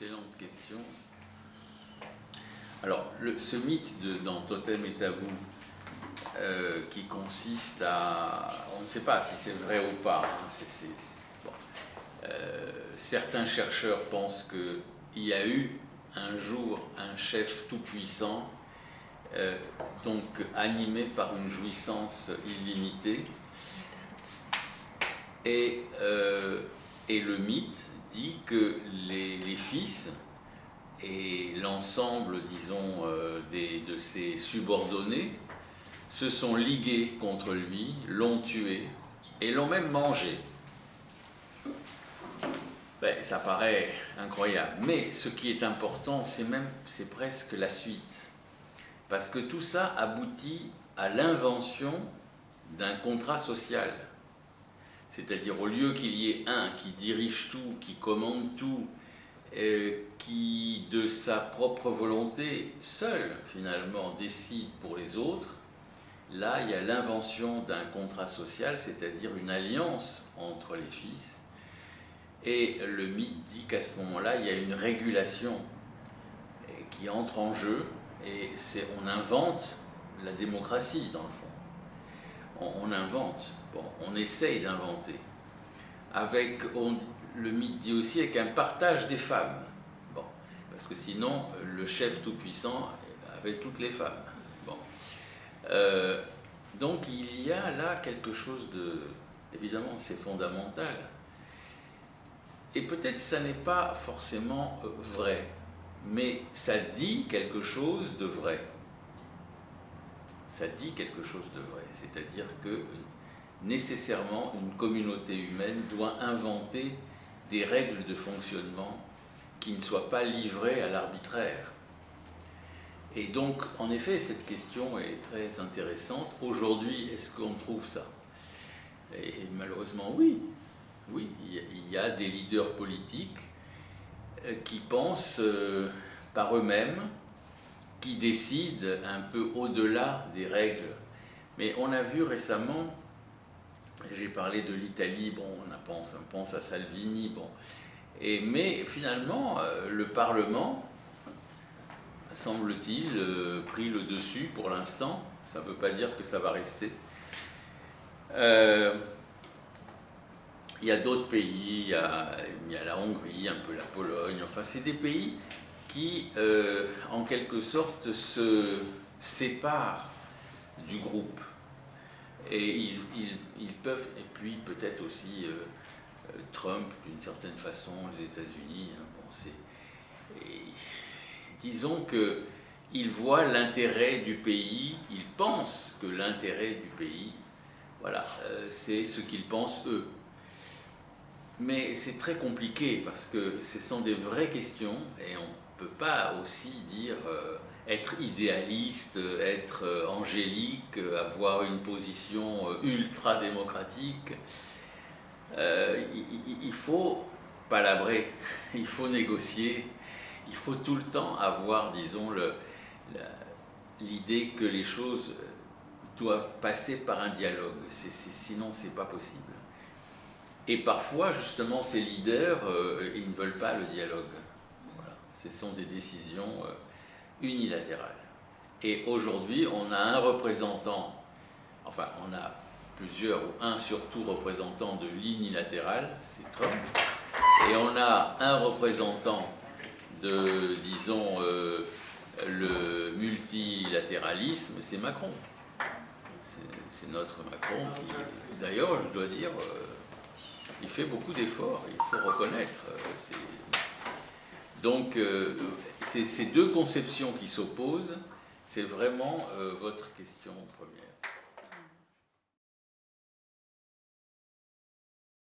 excellente question. Alors, ce mythe dans Totem et Tabou, qui consiste à... On ne sait pas si c'est vrai ou pas. Hein, bon. Certains chercheurs pensent qu'il y a eu un jour un chef tout-puissant, donc animé par une jouissance illimitée. Et le mythe dit que les fils et l'ensemble, disons, de ses subordonnés se sont ligués contre lui, l'ont tué et l'ont même mangé. Ben, ça paraît incroyable, mais ce qui est important, c'est presque la suite. Parce que tout ça aboutit à l'invention d'un contrat social. C'est-à-dire, au lieu qu'il y ait un qui dirige tout, qui commande tout, qui, de sa propre volonté, seul, finalement, décide pour les autres, là, il y a l'invention d'un contrat social, c'est-à-dire une alliance entre les fils. Et le mythe dit qu'à ce moment-là, il y a une régulation qui entre en jeu, et on invente la démocratie, dans le fond. On invente, bon, on essaye d'inventer. Le mythe dit aussi avec un partage des femmes. Bon, parce que sinon, le chef tout-puissant avait toutes les femmes. Bon. Donc il y a là quelque chose de... Évidemment, c'est fondamental. Et peut-être que ça n'est pas forcément vrai, mais ça dit quelque chose de vrai. Ça dit quelque chose de vrai, c'est-à-dire que nécessairement une communauté humaine doit inventer des règles de fonctionnement qui ne soient pas livrées à l'arbitraire. Et donc, en effet, cette question est très intéressante. Aujourd'hui, est-ce qu'on trouve ça? Et malheureusement, oui. Oui, il y a des leaders politiques qui pensent par eux-mêmes, qui décident un peu au-delà des règles. Mais on a vu récemment, j'ai parlé de l'Italie, bon, on pense à Salvini, bon. Mais finalement, le Parlement, semble-t-il, pris le dessus pour l'instant. Ça ne veut pas dire que ça va rester. Il y a d'autres pays, il y a la Hongrie, un peu la Pologne, enfin c'est des pays qui, en quelque sorte, se séparent du groupe. Et ils peuvent, et puis peut-être aussi Trump, d'une certaine façon, les États-Unis, hein, bon, disons qu'ils voient l'intérêt du pays, ils pensent que l'intérêt du pays, voilà, c'est ce qu'ils pensent eux. Mais c'est très compliqué parce que ce sont des vraies questions et on ne peut pas aussi dire être idéaliste, être angélique, avoir une position ultra-démocratique. Il faut palabrer, il faut négocier, il faut tout le temps avoir, disons, l'idée que les choses doivent passer par un dialogue, sinon c'est pas possible. Et parfois, justement, ces leaders, ils ne veulent pas le dialogue. Voilà. Ce sont des décisions unilatérales. Et aujourd'hui, on a un représentant, enfin, on a plusieurs, ou un surtout représentant de l'unilatéral, c'est Trump, et on a un représentant de, disons, le multilatéralisme, c'est Macron. C'est notre Macron qui, d'ailleurs, je dois dire, il fait beaucoup d'efforts, il faut reconnaître. Donc, ces deux conceptions qui s'opposent, c'est vraiment votre question première.